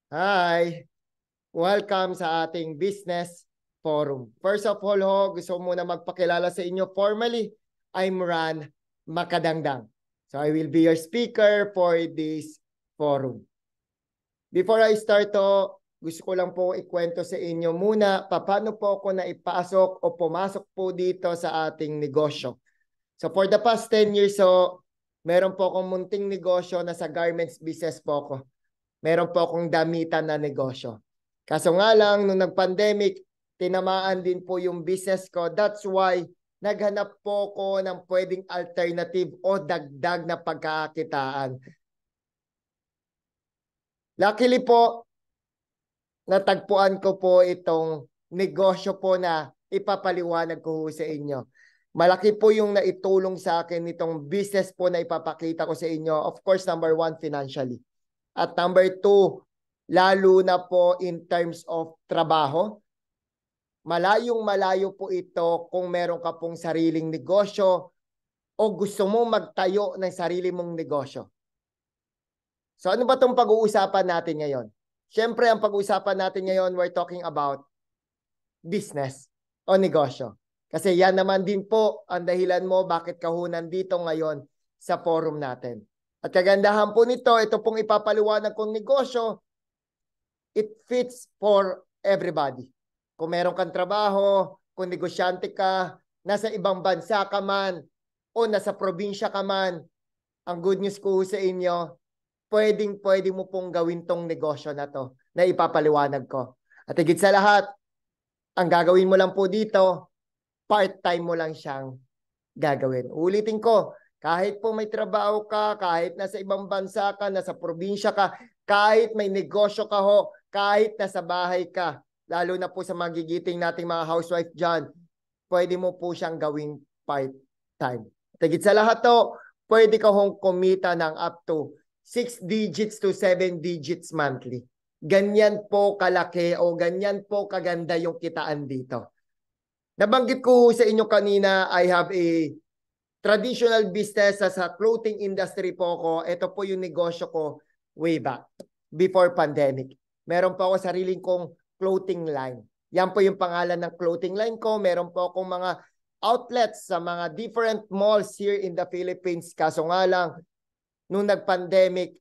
Hi! Welcome sa ating business forum. First of all, gusto ko muna magpakilala sa inyo formally. I'm Ran Makadangdang. So I will be your speaker for this forum. Before I start gusto ko lang po ikwento sa inyo muna paano po ako naipasok o pumasok po dito sa ating negosyo. So for the past 10 years, meron po akong munting negosyo na sa garments business po ako. Meron po akong damitan na negosyo. Kaso nga lang, nung nag-pandemic, tinamaan din po yung business ko. That's why, naghanap po ko ng pwedeng alternative o dagdag na pagkakakitaan. Luckily po, natagpuan ko po itong negosyo po na ipapaliwanag ko sa inyo. Malaki po yung naitulong sa akin nitong business po na ipapakita ko sa inyo. Of course, number one, financially. At number two, lalo na po in terms of trabaho. Malayong-malayo po ito kung meron ka pong sariling negosyo o gusto mo magtayo ng sarili mong negosyo. So ano ba itong pag-uusapan natin ngayon? Siyempre, ang pag-uusapan natin ngayon, we're talking about business o negosyo. Kasi yan naman din po ang dahilan mo bakit ka nandito ngayon sa forum natin. At kagandahan po nito, ito pong ipapaliwanag kong negosyo, it fits for everybody. Kung meron kang trabaho, kung negosyante ka, nasa ibang bansa ka man, o nasa probinsya ka man, ang good news ko sa inyo, pwede mo pong gawin tong negosyo na to, na ipapaliwanag ko. At higit sa lahat, ang gagawin mo lang po dito, part-time mo lang siyang gagawin. Ulitin ko, kahit po may trabaho ka, kahit nasa ibang bansa ka, nasa probinsya ka, kahit may negosyo ka kahit nasa bahay ka, lalo na po sa magigiting nating mga housewife dyan, pwede mo po siyang gawing part-time. Tigit sa lahat pwede ka kumita ng up to 6 digits to 7 digits monthly. Ganyan po kalaki o ganyan po kaganda yung kitaan dito. Nabanggit ko sa inyo kanina, I have a traditional business sa clothing industry po ako. Ito po yung negosyo ko way back before pandemic. Meron po ako sariling kong clothing line. Yan po yung pangalan ng clothing line ko. Meron po akong mga outlets sa mga different malls here in the Philippines. Kaso nga lang, nung nag-pandemic,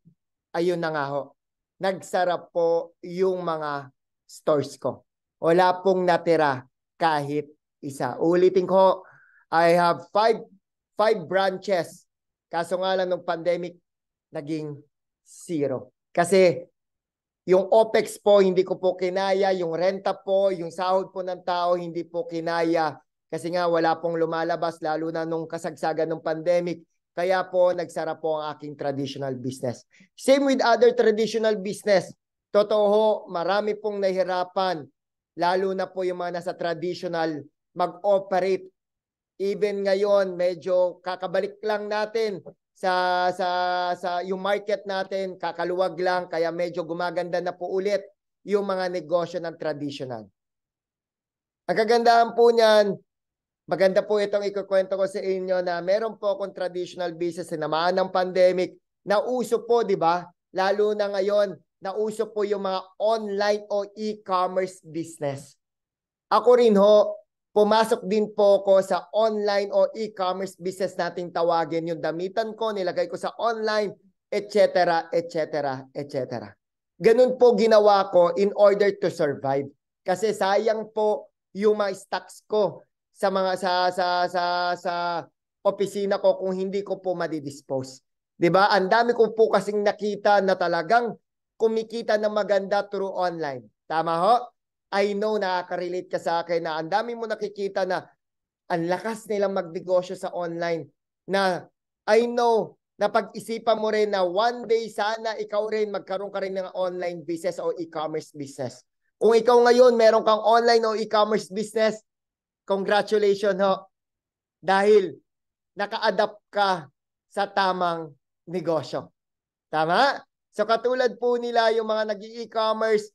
ayun na nga nagsara po yung mga stores ko. Wala pong natira kahit isa. Ulitin ko, I have five branches. Kaso nga lang nung pandemic, naging 0. Kasi yung OPEX po, hindi ko po kinaya. Yung renta po, yung sahod po ng tao, hindi po kinaya. Kasi nga wala pong lumalabas, lalo na nung kasagsagan ng pandemic. Kaya po, nagsara po ang aking traditional business. Same with other traditional business. Totoo, marami pong nahirapan. Lalo na po yung mga nasa traditional mag-operate. Even ngayon, medyo kakabalik lang natin sa yung market natin, kakaluwag lang, kaya medyo gumaganda na po ulit yung mga negosyo ng traditional. Ang kagandahan po niyan, maganda po itong ikukwento ko sa inyo na meron po akong traditional business na namaan ng pandemic, nauso po, di ba? Lalo na ngayon, nauso po yung mga online o e-commerce business. Ako rin pumasok din po ko sa online o e-commerce business nating tawagin. Yung damitan ko, nilagay ko sa online, etc., etc., etc. Ganun po ginawa ko in order to survive. Kasi sayang po yung mga stocks ko sa mga sa opisina ko kung hindi ko po madidispose. 'Di ba? Ang dami ko po kasing nakita na talagang kumikita ng maganda through online. Tama ho? I know nakaka-relate ka sa akin na ang dami mo nakikita na ang lakas nilang magnegosyo sa online na I know na pag-isipan mo rin na one day sana ikaw rin magkaroon ka rin ng online business o e-commerce business. Kung ikaw ngayon meron kang online o e-commerce business, congratulations dahil naka-adapt ka sa tamang negosyo. Tama? So katulad po nila yung mga nag-e-commerce,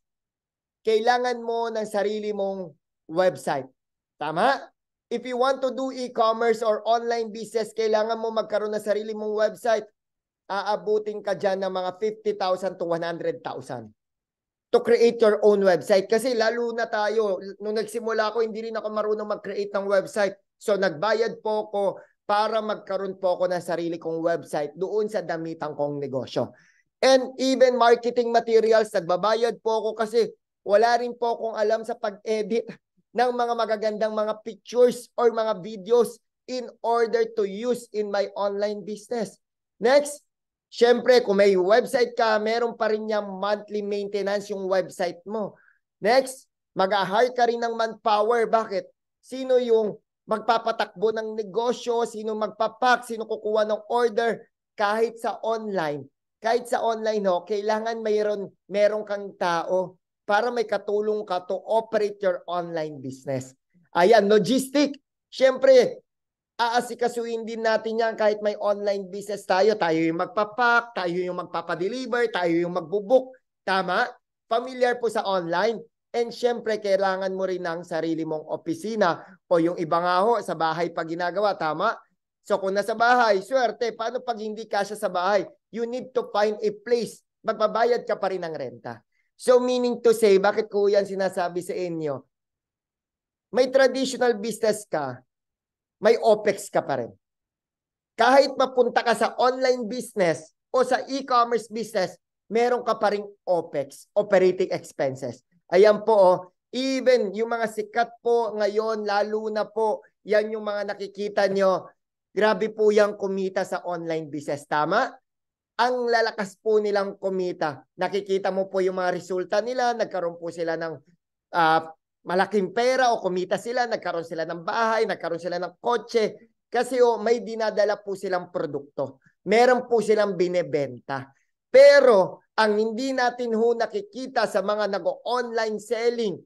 kailangan mo ng sarili mong website. Tama? If you want to do e-commerce or online business, kailangan mo magkaroon ng sarili mong website. Aabutin ka dyan ng mga 50,000 to 100,000. to create your own website. Kasi lalo na tayo, nung nagsimula ako, hindi rin ako marunong mag-create ng website. So nagbayad po ako para magkaroon po ako ng sarili kong website doon sa damitan kong negosyo. And even marketing materials, nagbabayad po ako kasi wala rin po akong alam sa pag-edit ng mga magagandang mga pictures or mga videos in order to use in my online business. Next, syempre, kung may website ka, meron pa rin niyang monthly maintenance yung website mo. Next, mag-hire ka rin ng manpower. Bakit? Sino yung magpapatakbo ng negosyo? Sino magpapak? Sino kukuha ng order? Kahit sa online. Kahit sa online, kailangan meron kang tao para may katulong ka to operate your online business. Ayan, logistic. Syempre, aasikasuhin din natin yan kahit may online business tayo. Tayo yung magpapak, tayo yung magpapadeliver, tayo yung magbubuk. Tama? Familiar po sa online. And syempre, kailangan mo rin ng sarili mong opisina o yung iba nga ho, sa bahay pa ginagawa. Tama? So kung nasa bahay, swerte. Paano pag hindi kasya sa bahay? You need to find a place. Magbabayad ka pa rin ng renta. So meaning to say, bakit ko yan sinasabi sa inyo? May traditional business ka, may OPEX ka pa rin. Kahit mapunta ka sa online business o sa e-commerce business, meron ka pa rin OPEX, operating expenses. Ayan po, even yung mga sikat po ngayon, lalo na po, yan yung mga nakikita nyo, grabe po yung kumita sa online business. Tama? Ang lalakas po nilang kumita. Nakikita mo po yung mga resulta nila, nagkaroon po sila ng malaking pera o kumita sila, nagkaroon sila ng bahay, nagkaroon sila ng kotse. Kasi may dinadala po silang produkto. Meron po silang binebenta. Pero ang hindi natin nakikita sa mga nag-online selling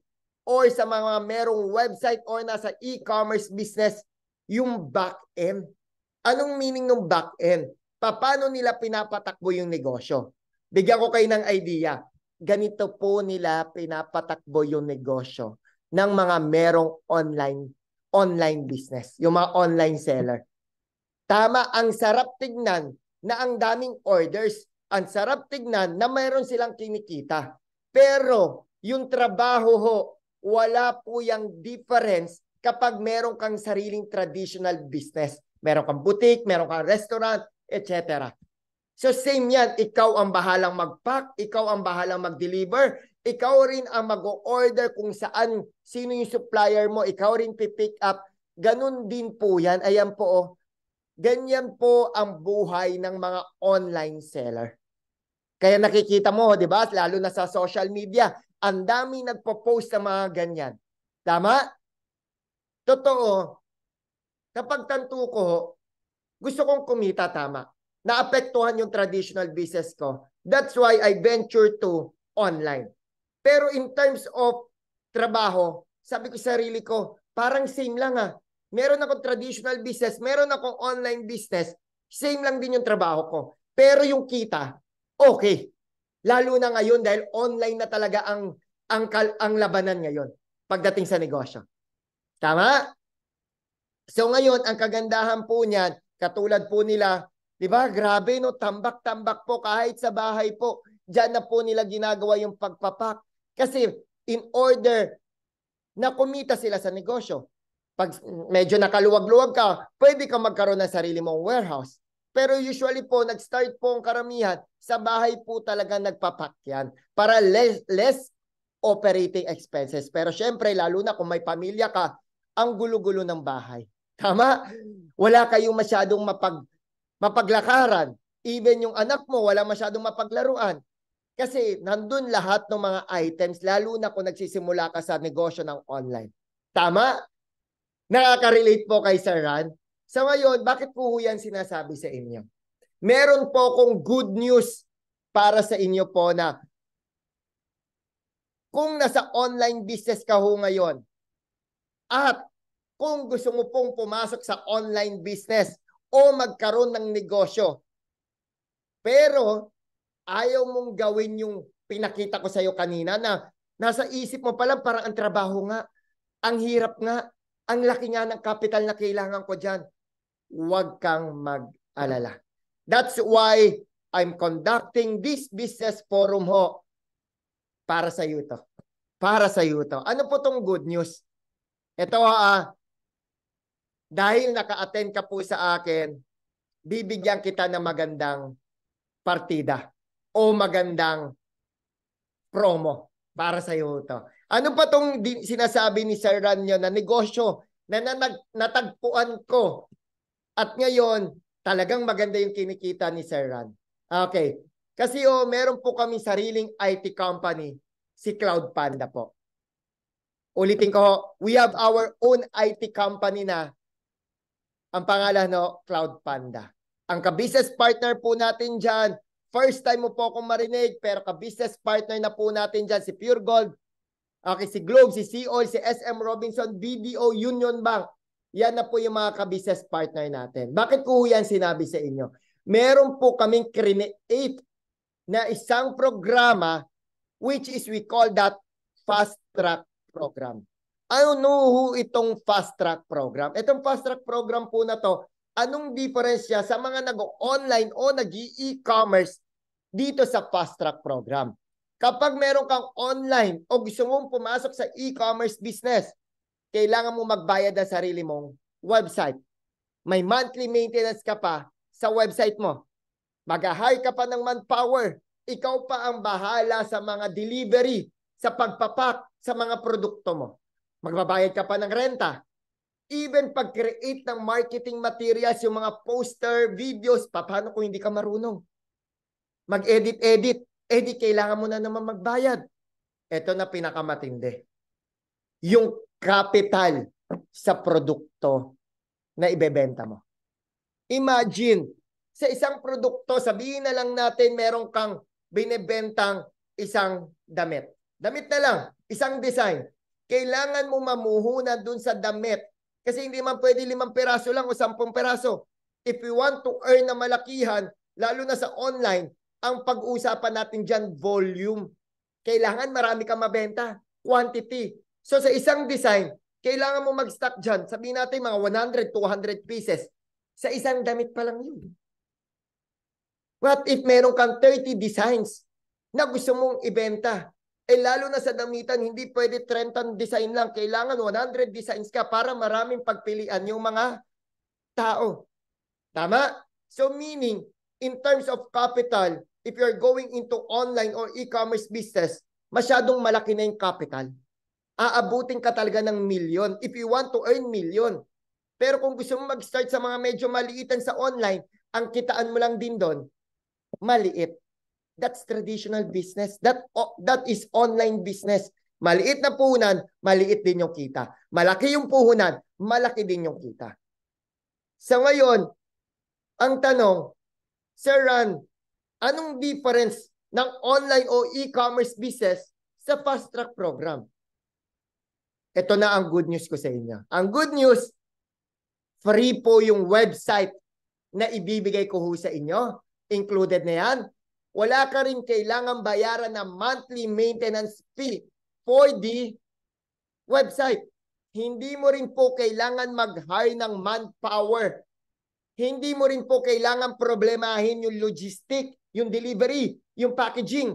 or sa mga merong website or nasa e-commerce business, yung back-end. Anong meaning ng back-end? Paano nila pinapatakbo yung negosyo? Bigyan ko kayo ng idea. Ganito po nila pinapatakbo yung negosyo ng mga merong online business, yung mga online seller. Tama, ang sarap tignan na ang daming orders. Ang sarap tignan na mayroon silang kinikita. Pero yung trabaho wala po yung difference kapag meron kang sariling traditional business. Meron kang boutique, meron kang restaurant, etc. So same yan, ikaw ang bahalang mag-pack, ikaw ang bahalang mag-deliver, ikaw rin ang mag-order kung saan, sino yung supplier mo, ikaw rin pipick up. Ganun din po yan. Ayan po, ganyan po ang buhay ng mga online seller. Kaya nakikita mo, di ba, lalo na sa social media, ang dami nagpo-post ng mga ganyan. Tama? Totoo, kapag tanto ko, gusto kong kumita, tama. Naapektuhan yung traditional business ko. That's why I venture to online. Pero in terms of trabaho, sabi ko sa sarili ko, parang same lang ah. Meron akong traditional business, meron akong online business, same lang din yung trabaho ko. Pero yung kita, okay. Lalo na ngayon dahil online na talaga ang labanan ngayon pagdating sa negosyo. Tama? So ngayon, ang kagandahan po niyan, katulad po nila, di ba? Grabe no, tambak-tambak po kahit sa bahay po. Diyan na po nila ginagawa yung pagpapak. Kasi in order na kumita sila sa negosyo, pag medyo nakaluwag-luwag ka, pwede ka magkaroon ng sarili mong warehouse. Pero usually po, nag-start po ang karamihan, sa bahay po talaga nagpapak yan para less operating expenses. Pero syempre, lalo na kung may pamilya ka, ang gulo-gulo ng bahay. Tama? Wala kayong masyadong mapaglakaran. Even yung anak mo, wala masyadong mapaglaruan. Kasi nandun lahat ng mga items, lalo na kung nagsisimula ka sa negosyo ng online. Tama? Nakaka-relate po kay Sir Ran. So ngayon, bakit po yan sinasabi sa inyo? Meron po akong good news para sa inyo po na kung nasa online business ka ho ngayon at kung gusto mo pong pumasok sa online business o magkaroon ng negosyo, pero ayaw mong gawin yung pinakita ko sa iyo kanina na nasa isip mo pala parang ang trabaho nga, ang hirap nga, ang laki nga ng capital na kailangan ko dyan. Huwag kang mag-alala. That's why I'm conducting this business forum ho. Para sa iyo to. Para sa iyo to. Ano po tong good news? Ito dahil naka-attend ka po sa akin, bibigyan kita ng magandang partida o magandang promo para sa iyo to. Ano pa tong sinasabi ni Sir Ranyo na negosyo na natagpuan ko at ngayon talagang maganda yung kinikita ni Sir Ran. Okay. Kasi meron po kami sariling IT company, si Cloud Panda po. Ulitin ko, we have our own IT company na ang pangalan Cloud Panda. Ang ka-business partner po natin dyan, first time mo po akong marinig, pero ka-business partner na po natin dyan, si Pure Gold, okay, si Globe, si Seaoil, si SM Robinson, BDO, Union Bank. Yan na po yung mga ka-business partner natin. Bakit ko yan sinabi sa inyo? Meron po kaming create na isang programa which is we call that fast track program. Ano itong fast track program? Itong fast track program po na to, anong diferensya sa mga nag-online o nag-e-commerce dito sa fast track program? Kapag meron kang online o gusto mong pumasok sa e-commerce business, kailangan mo magbayad ng sarili mong website. May monthly maintenance ka pa sa website mo. Mag-hire ka pa ng manpower. Ikaw pa ang bahala sa mga delivery, sa pagpapak, sa mga produkto mo. Magbabayad ka pa ng renta. Even pag-create ng marketing materials, yung mga poster, videos, paano kung hindi ka marunong? Mag-edit, kailangan mo na naman magbayad. Ito na pinakamatindi. Yung capital sa produkto na ibebenta mo. Imagine, sa isang produkto, sabihin na lang natin meron kang binebentang isang damit. Damit na lang, isang design. Kailangan mo mamuhunan dun sa damit. Kasi hindi man pwede 5 peraso lang o 10 peraso. If you want to earn na malakihan, lalo na sa online, ang pag-uusapan natin dyan, volume. Kailangan marami kang mabenta. Quantity. So sa isang design, kailangan mo mag-stock dyan. Sabihin natin mga 100, 200 pieces. Sa isang damit pa lang yun. What if meron kang 30 designs na gusto mong ibenta? Lalo na sa damitan, hindi pwede 30 design lang. Kailangan 100 designs ka para maraming pagpilian yung mga tao. Tama? So meaning, in terms of capital, if you're going into online or e-commerce business, masyadong malaki na yung capital. Aabutin ka talaga ng milyon if you want to earn milyon. Pero kung gusto mo mag-start sa mga medyo maliitan sa online, ang kitaan mo lang din doon, maliit. That's traditional business. That is online business. Maliit na puhunan, maliit din yung kita. Malaki yung puhunan, malaki din yung kita. So ngayon, ang tanong, Sir Ran, anong difference ng online o e-commerce business sa fast track program? Ito na ang good news ko sa inyo. Ang good news, free po yung website na ibibigay ko sa inyo. Included na yan. Wala ka rin kailangan bayaran ng monthly maintenance fee for the website. Hindi mo rin po kailangan mag-hire ng manpower. Hindi mo rin po kailangan problemahin yung logistic, yung delivery, yung packaging.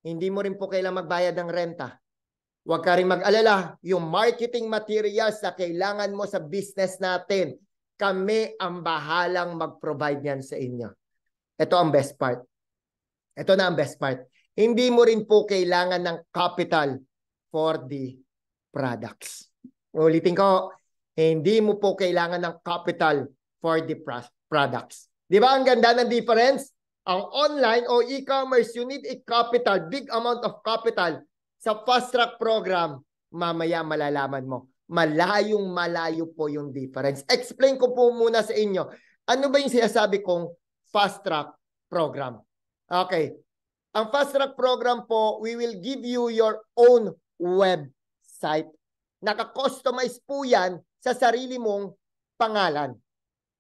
Hindi mo rin po kailangan magbayad ng renta. Huwag ka rin mag-alala, yung marketing materials na kailangan mo sa business natin, kami ang bahalang mag-provide yan sa inyo. Ito ang best part. Ito na ang best part. Hindi mo rin po kailangan ng capital for the products. Ulitin ko, hindi mo po kailangan ng capital for the products. Di ba ang ganda ng difference? Ang online o e-commerce, you need a capital, big amount of capital. Sa fast track program, mamaya malalaman mo. Malayo po yung difference. Explain ko po muna sa inyo. Ano ba yung sinasabi kong fast track program? Okay. Ang fast track program po, we will give you your own website. Naka-customize po yan sa sarili mong pangalan.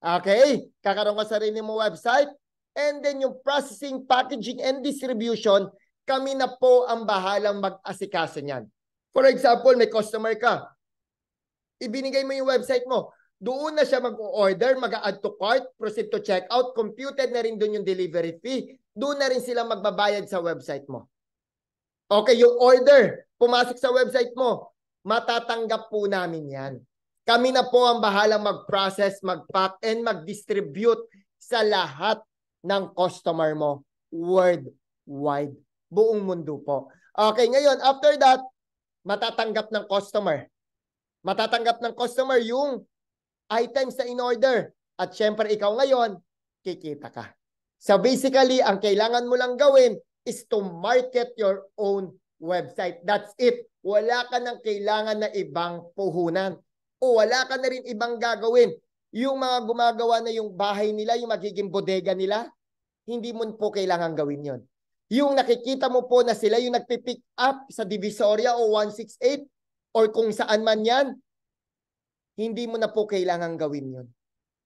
Okay? Kakaroon ka sarili mong website. And then yung processing, packaging, and distribution, kami na po ang bahalang mag-asikaso niyan. For example, may customer ka. Ibinigay mo yung website mo. Doon na siya mag-order, mag-add to cart, proceed to checkout, computed na rin doon yung delivery fee. Doon na rin sila magbabayad sa website mo. Okay, yung order, pumasok sa website mo, matatanggap po namin yan. Kami na po ang bahalang mag-process, mag-pack, and mag-distribute sa lahat ng customer mo worldwide. Buong mundo po. Okay, ngayon, after that, matatanggap ng customer. Matatanggap ng customer yung items na in-order. At syempre, ikaw ngayon, kikita ka. So basically, ang kailangan mo lang gawin is to market your own website. That's it. Wala ka nang kailangan na ibang puhunan. O wala ka na rin ibang gagawin. Yung mga gumagawa na yung bahay nila, yung magiging bodega nila, hindi mo po kailangan gawin yon. Yung nakikita mo po na sila yung nagpipick up sa Divisoria o 168 or kung saan man yan, hindi mo na po kailangan gawin yon.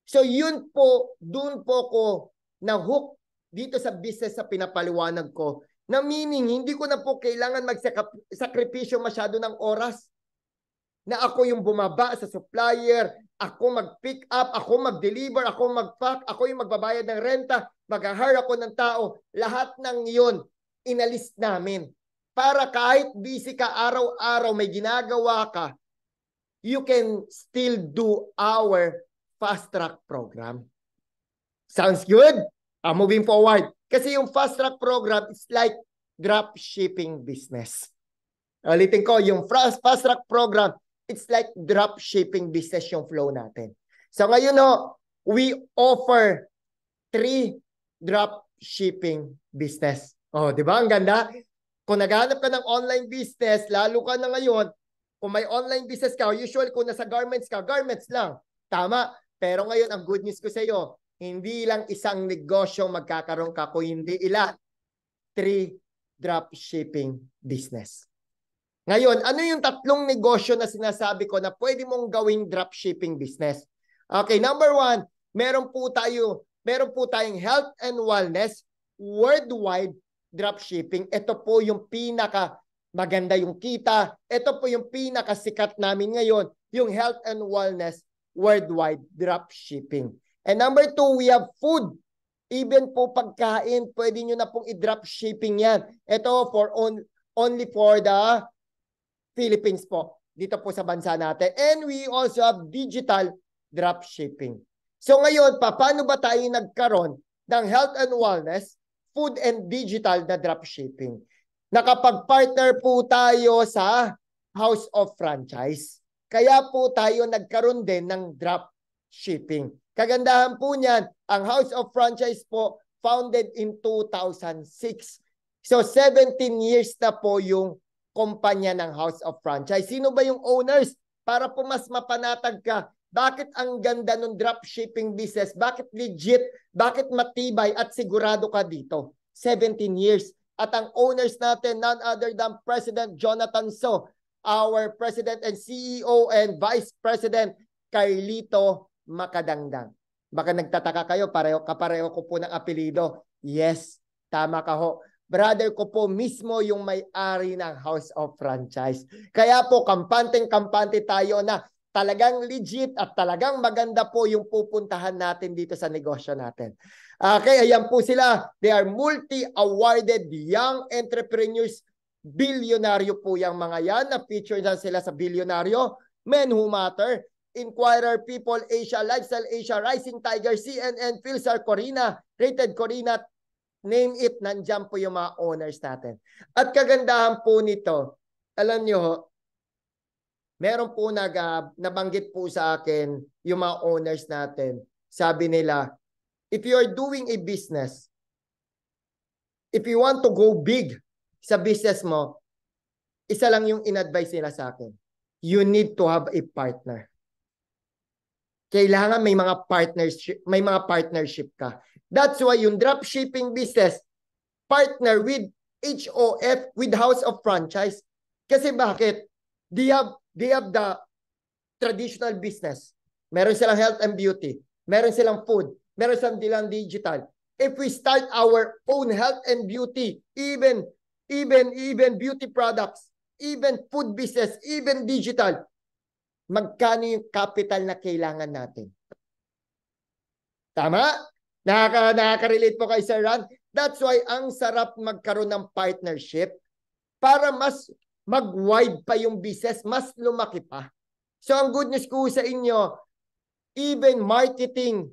So yun po, dun po ko na-hook dito sa business sa pinapaliwanag ko. Na meaning, hindi ko na po kailangan magsakripisyo masyado ng oras. Na ako yung bumaba sa supplier, ako mag-pick up, ako mag-deliver, ako mag-pack, ako yung magbabayad ng renta, mag-hire ako ng tao. Lahat ng yun, inalis namin. Para kahit busy ka araw-araw, may ginagawa ka, you can still do our fast track program. Sounds good? Moving forward. Kasi yung fast track program is like drop shipping business. Ulitin ko, yung fast track program, it's like drop shipping business yung flow natin. So ngayon we offer 3 drop shipping business. Di ba? Ang ganda. Kung naghahanap ka ng online business, lalo ka na ngayon, kung may online business ka, usually kung nasa garments ka, garments lang. Tama. Pero ngayon, ang good news ko sa iyo, hindi lang isang negosyo magkakaroon ka, kung hindi ilan, 3 drop shipping business. Ngayon, ano yung 3 negosyo na sinasabi ko na pwede mong gawing drop shipping business? Okay, number 1, meron po tayong health and wellness worldwide drop shipping. Ito po yung pinaka maganda yung kita. Ito po yung pinaka sikat namin ngayon, yung health and wellness worldwide drop shipping. And number 2, we have food. Even po pagkain, pwede nyo na pong i-drop shipping yan. Ito only for the Philippines po. Dito po sa bansa natin. And we also have digital drop shipping. So ngayon, paano ba tayo nagkaroon ng health and wellness, food and digital na drop shipping? Nakapag-partner po tayo sa House of Franchise. Kaya po tayo nagkaroon din ng drop shipping. Kagandahan po niyan, ang House of Franchise po founded in 2006. So 17 years na po yung kumpanya ng House of Franchise. Sino ba yung owners? Para po mas mapanatag ka. Bakit ang ganda ng dropshipping business? Bakit legit? Bakit matibay at sigurado ka dito? 17 years. At ang owners natin, none other than President Jonathan So, our President and CEO and Vice President Carlito Macadangdang. Baka nagtataka kayo, kapareho ko po ng apelido. Yes, tama ka ho. Brother ko po mismo yung may-ari ng House of Franchise. Kaya po, kampante tayo na talagang legit at talagang maganda po yung pupuntahan natin dito sa negosyo natin. Okay, ayan po sila. They are multi-awarded young entrepreneurs. Bilyonaryo po yung mga yan. Na-feature na sila sa Bilyonaryo. Men Who Matter, Inquirer, People Asia, Lifestyle Asia, Rising Tiger, CNN, Philsar, Corina, Rated Corina, name it, nandyan po yung mga owners natin. At kagandahan po nito, alam nyo, meron po nabanggit po sa akin yung mga owners natin. Sabi nila, if you are doing a business, if you want to go big sa business mo, isa lang yung in-advise nila sa akin. You need to have a partner. Kailangan may mga partnership ka. That's why yung dropshipping business partner with HOF, with House of Franchise. Kasi bakit? They have the traditional business. Meron silang health and beauty. Meron silang food. Meron silang digital. If we start our own health and beauty, even beauty products, even food business, even digital, magkano yung capital na kailangan natin? Tama? Nakaka-relate po kay Sir Ron. That's why ang sarap magkaroon ng partnership. para mas mag-wide pa yung business, mas lumaki pa. So ang good news ko sa inyo, even marketing,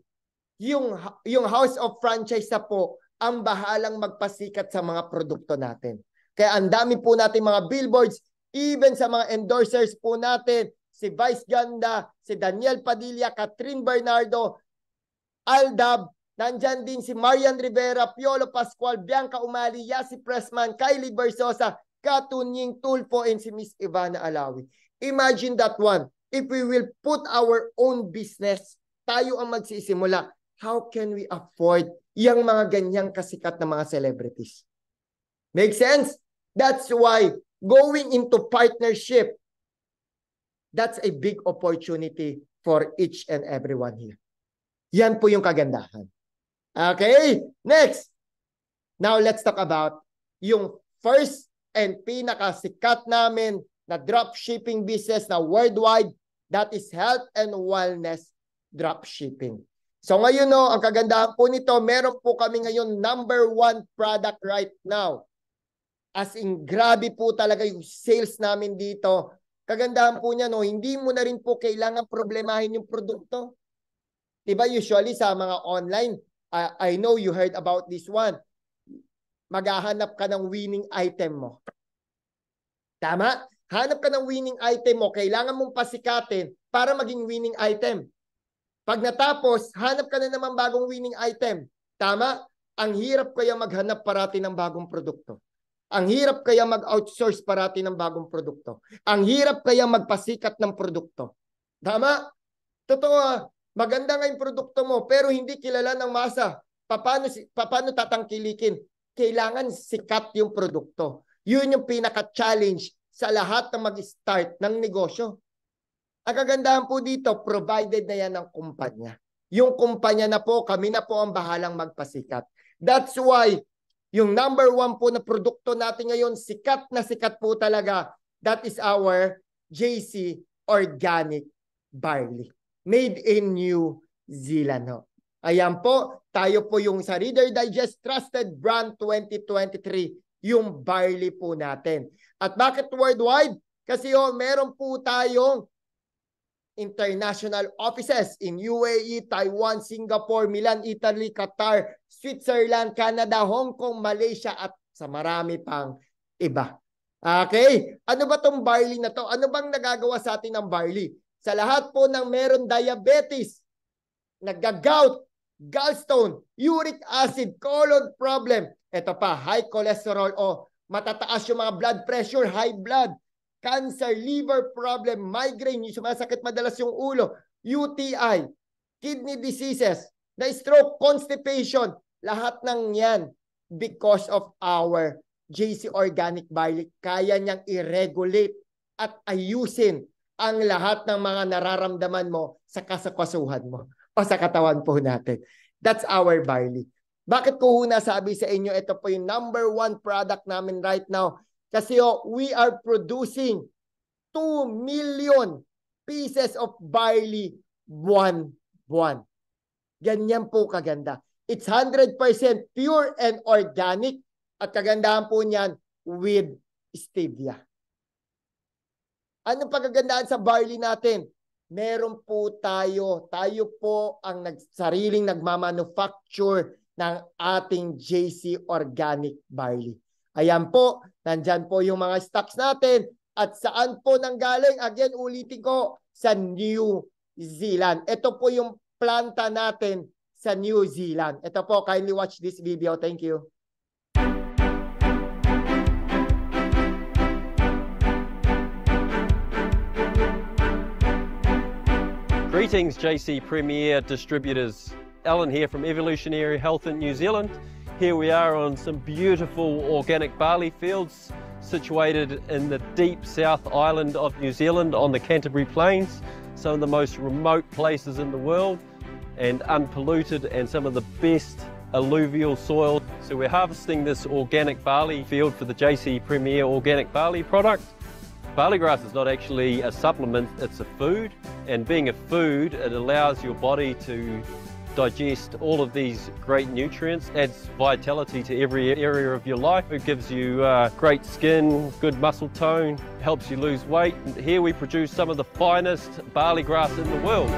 yung house of franchise na po, ang bahalang magpasikat sa mga produkto natin. Kaya ang dami po natin mga billboards, even sa mga endorsers po natin, si Vice Ganda, si Daniel Padilla, Catherine Bernardo, Aldab, nandyan din si Marian Rivera, Piolo Pascual, Bianca Umali, Yasi Pressman, Kylie Versosa, Katunying Tulfo, and si Miss Ivana Alawi. Imagine that one. If we will put our own business, tayo ang magsisimula, how can we afford yung mga ganyang kasikat na mga celebrities? Make sense? That's why going into partnership, that's a big opportunity for each and everyone here. Yan po yung kagandahan. Okay? Next. Now, let's talk about yung first and pinakasikat namin na dropshipping business na worldwide, that is health and wellness dropshipping. So ngayon ang kagandahan po nito, meron po kami ngayon #1 product right now. As in, grabe po talaga yung sales namin dito. Kagandahan po niya, hindi mo na rin po kailangan problemahin yung produkto. Diba usually sa mga online, I know you heard about this one. Maghahanap ka ng winning item mo. Tama? Hanap ka ng winning item mo, kailangan mong pasikatin para maging winning item. Pag natapos, hanap ka na naman bagong winning item. Tama? Ang hirap kaya maghanap parati ng bagong produkto. Ang hirap kaya mag-outsource parati ng bagong produkto. Ang hirap kaya magpasikat ng produkto. Tama? Totoo, maganda nga yung produkto mo pero hindi kilala ng masa. Paano tatangkilikin? Kailangan sikat yung produkto. Yun yung pinaka-challenge sa lahat na mag-start ng negosyo. Ang kagandahan po dito, provided na yan ng kumpanya. Yung kumpanya na po, kami na po ang bahalang magpasikat. That's why, yung #1 po na produkto natin ngayon, sikat na sikat po talaga. That is our JC Organic Barley. Made in New Zealand. Ayan po, tayo po yung sa Reader Digest Trusted Brand 2023, yung barley po natin. At bakit worldwide? Kasi meron po tayong international offices in UAE, Taiwan, Singapore, Milan, Italy, Qatar, Switzerland, Canada, Hong Kong, Malaysia, at sa marami pang iba. Okay? Ano ba tong barley na to? Ano bang nagagawa sa atin ng barley? Sa lahat po ng meron diabetes, nagga-gout, gallstone, uric acid, colon problem, ito pa, high cholesterol o matataas yung mga blood pressure, high blood, cancer, liver problem, migraine, yung sumasakit madalas yung ulo, UTI, kidney diseases, na-stroke, constipation, lahat ng yan because of our JC Organic Barley. Kaya niyang i-regulate at ayusin ang lahat ng mga nararamdaman mo sa kasakasuhan mo o sa katawan po natin. That's our barley. Bakit ko nasabi sa inyo, ito po yung #1 product namin right now. Kasi we are producing 2 million pieces of barley buwan-buwan. Ganyan po kaganda. It's 100% pure and organic. At kagandahan po niyan with stevia. Ano pagkagandahan sa barley natin? Meron po tayo po ang sariling nagmamanufacture ng ating JC Organic Barley. Ayan po, nandyan po yung mga stocks natin. At saan po nanggaling? Again, ulitin ko, sa New Zealand. Ito po yung planta natin sa New Zealand. Ito po, kindly watch this video. Thank you. Greetings JC Premier distributors. Alan here from Evolutionary Health in New Zealand. Here we are on some beautiful organic barley fields situated in the deep South Island of New Zealand on the Canterbury Plains, some of the most remote places in the world and unpolluted and some of the best alluvial soil. So we're harvesting this organic barley field for the JC Premier organic barley product. Barley grass is not actually a supplement, it's a food, and being a food, it allows your body to digest all of these great nutrients, adds vitality to every area of your life. It gives you great skin, good muscle tone, helps you lose weight. And here we produce some of the finest barley grass in the world.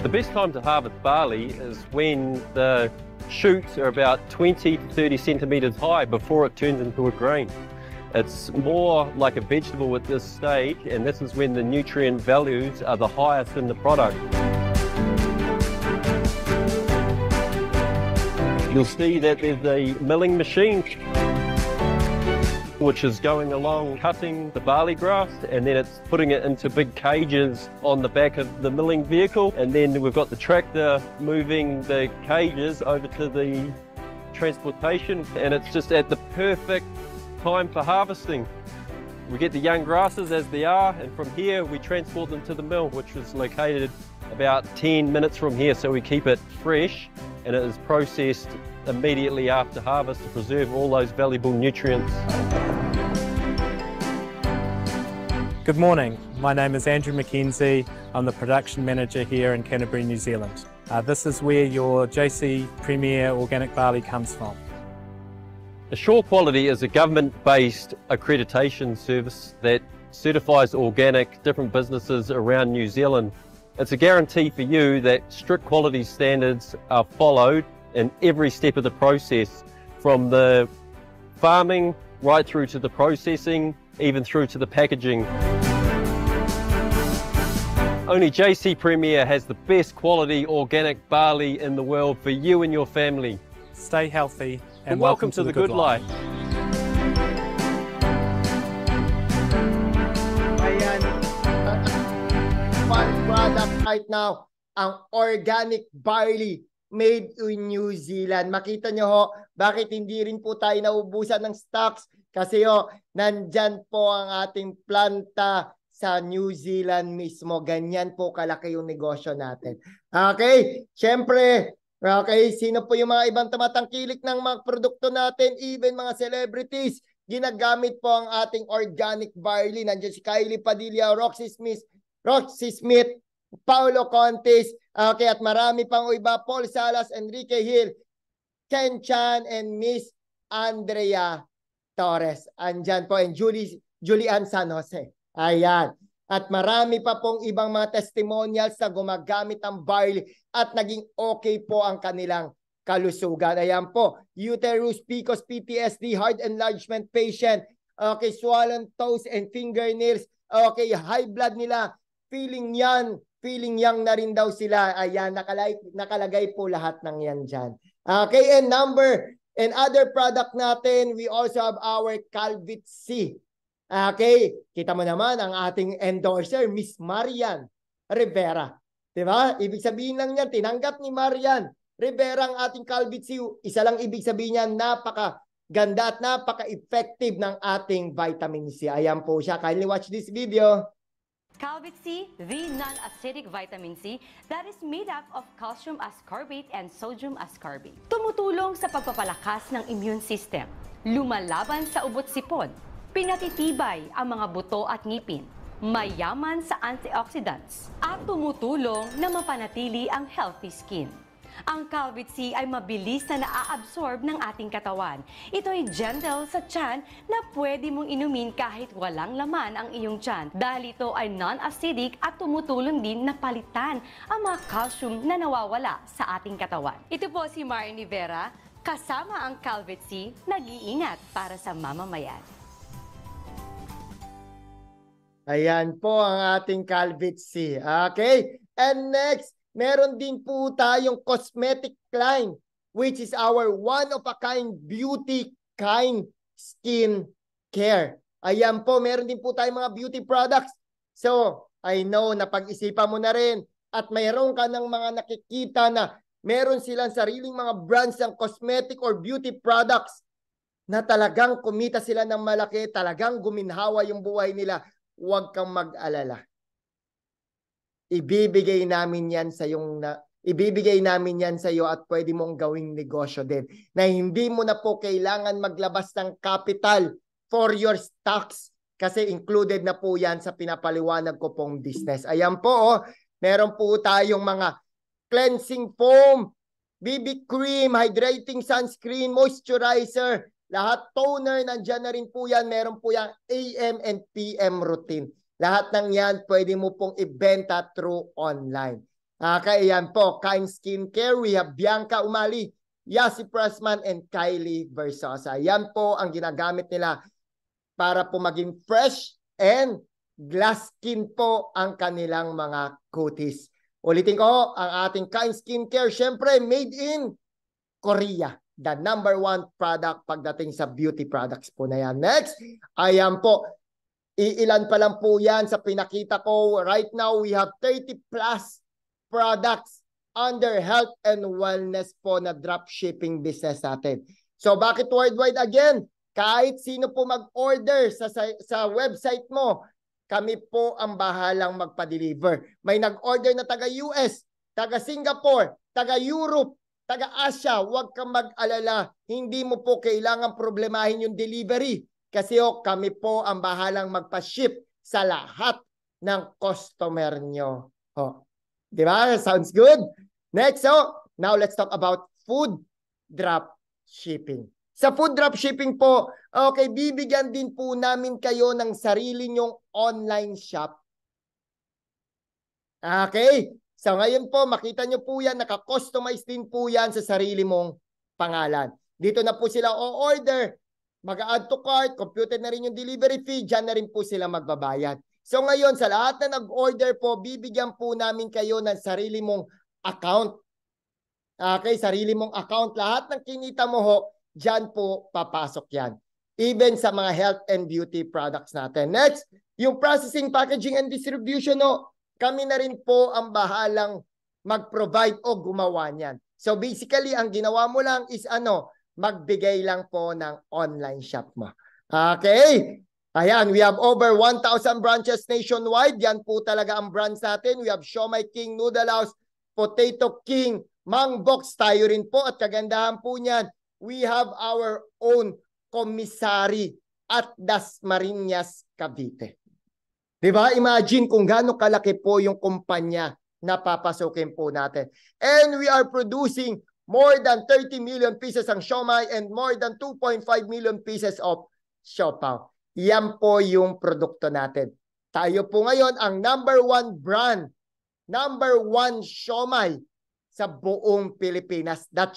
The best time to harvest barley is when the shoots are about 20 to 30 centimetres high before it turns into a grain. It's more like a vegetable at this stage, and this is when the nutrient values are the highest in the product. You'll see that there's a milling machine which is going along cutting the barley grass, and then it's putting it into big cages on the back of the milling vehicle, and then we've got the tractor moving the cages over to the transportation, and it's just at the perfect time for harvesting. We get the young grasses as they are, and from here we transport them to the mill, which is located about 10 minutes from here, so we keep it fresh and it is processed immediately after harvest to preserve all those valuable nutrients. Good morning, my name is Andrew McKenzie. I'm the production manager here in Canterbury, New Zealand. This is where your JC Premier Organic Barley comes from. Assure Quality is a government-based accreditation service that certifies organic different businesses around New Zealand. It's a guarantee for you that strict quality standards are followed in every step of the process, from the farming right through to the processing, even through to the packaging. Only JC Premier has the best quality organic barley in the world for you and your family. Stay healthy and welcome to the good life. Ayan. One product right now, ang organic barley made in New Zealand. Makita nyo ho, bakit hindi rin po tayo naubusan ng stocks? Kasi ho, nandyan po ang ating planta sa New Zealand mismo. Ganyan po kalaki yung negosyo natin. Okay, syempre, okay, sino po yung mga ibang tumatangkilik ng mga produkto natin? Even mga celebrities, ginagamit po ang ating organic barley. Nandiyan si Kylie Padilla, Roxy Smith, Paulo Contes, okay, at marami pang iba, Paul Salas, Enrique Hill, Ken Chan, and Miss Andrea Torres. Andyan po, and Julian San Jose. Ayan. At marami pa pong ibang mga testimonials na gumagamit ang barley at naging okay po ang kanilang kalusugan. Ayan po, uterus, PCOS, PTSD, heart enlargement patient, okay, swollen toes and fingernails, okay, high blood nila, feeling young na rin daw sila. Ayan, nakalagay po lahat ng yan dyan. Okay, and other product natin, we also have our Calvit C. Okay, kita mo naman ang ating endorser, Miss Marian Rivera. Diba? Ibig sabihin lang yan, tinanggap ni Marian Rivera ang ating Calvit C. Isa lang ibig sabihin niya, napaka-ganda at napaka-effective ng ating vitamin C. Ayan po siya. Kindly watch this video. Calvit C, the non-acidic vitamin C that is made up of calcium ascorbate and sodium ascorbate. Tumutulong sa pagpapalakas ng immune system, lumalaban sa ubot-sipon, pinatitibay ang mga buto at ngipin, mayaman sa antioxidants, at tumutulong na mapanatili ang healthy skin. Ang Calvit C ay mabilis na naa-absorb ng ating katawan. Ito ay gentle sa tiyan na pwede mong inumin kahit walang laman ang iyong tiyan, dahil ito ay non-acidic at tumutulong din na palitan ang mga calcium na nawawala sa ating katawan. Ito po si Marian Rivera, kasama ang Calvit C, nag-iingat para sa mamamayan. Ayan po ang ating Calvit C. Okay, and next, meron din po tayong cosmetic line, which is our one-of-a-kind beauty kind skin care. Ayan po, meron din po tayong mga beauty products. So, I know na pag-isipan mo na rin at mayroon ka ng mga nakikita na meron silang sariling mga brands ng cosmetic or beauty products na talagang kumita sila ng malaki, talagang guminhawa yung buhay nila. Huwag kang mag-alala. Ibibigay namin yan sa iyo at pwede mong gawing negosyo din. Na hindi mo na po kailangan maglabas ng capital for your stocks. kasi included na po yan sa pinapaliwanag ko pong business. Ayan po, meron po tayong mga cleansing foam, BB cream, hydrating sunscreen, moisturizer, lahat toner, nandyan na rin po yan. Meron po yan AM and PM routine. Lahat ng yan pwede mo pong ibenta through online. Kaya yan po, Kind Skincare, we have Bianca Umali, Yasi Pressman, and Kylie Versosa. Yan po ang ginagamit nila para po maging fresh and glass skin po ang kanilang mga cuties. Ulitin ko, ang ating Kind Skincare, syempre made in Korea. The #1 product pagdating sa beauty products po na yan. Next, ayan po. Iilan pa lang po yan sa pinakita ko. Right now, we have 30 plus products under health and wellness po na dropshipping business natin. So bakit worldwide again? Kahit sino po mag-order sa website mo, kami po ang bahalang magpa-deliver. May nag-order na taga-US, taga-Singapore, taga-Europe, taga-Asia, huwag kang mag-alala. Hindi mo po kailangan problemahin yung delivery. Kasi kami po ang bahalang magpa-ship sa lahat ng customer nyo. Di ba? Sounds good? Next, now let's talk about food drop shipping. Sa food drop shipping po, okay, bibigyan din po namin kayo ng sarili nyong online shop. Okay? So ngayon po, makita nyo po yan, naka-customize din po yan sa sarili mong pangalan. Dito na po sila o-order, mag-add to cart, computed na rin yung delivery fee, dyan na rin po sila magbabayad. So ngayon, sa lahat na nag-order po, bibigyan po namin kayo ng sarili mong account. Okay, sarili mong account. Lahat ng kinita mo dyan po papasok yan. Even sa mga health and beauty products natin. Next, yung processing, packaging, and distribution, kami na rin po ang bahalang mag-provide o gumawa niyan. So basically, ang ginawa mo lang is magbigay lang po ng online shop mo. Okay? Ayan, we have over 1,000 branches nationwide. Yan po talaga ang brands natin. We have Siomai King, Noodle House, Potato King, Mang Box, tayo rin po. At kagandahan po niyan, we have our own commissary at Dasmariñas, Cavite. Diba? Imagine kung gaano kalaki po yung kumpanya na papasukin po natin. And we are producing more than 30 million pieces ang siomai and more than 2.5 million pieces of siopaw. Yan po yung produkto natin. Tayo po ngayon ang #1 brand, #1 siomai sa buong Pilipinas. That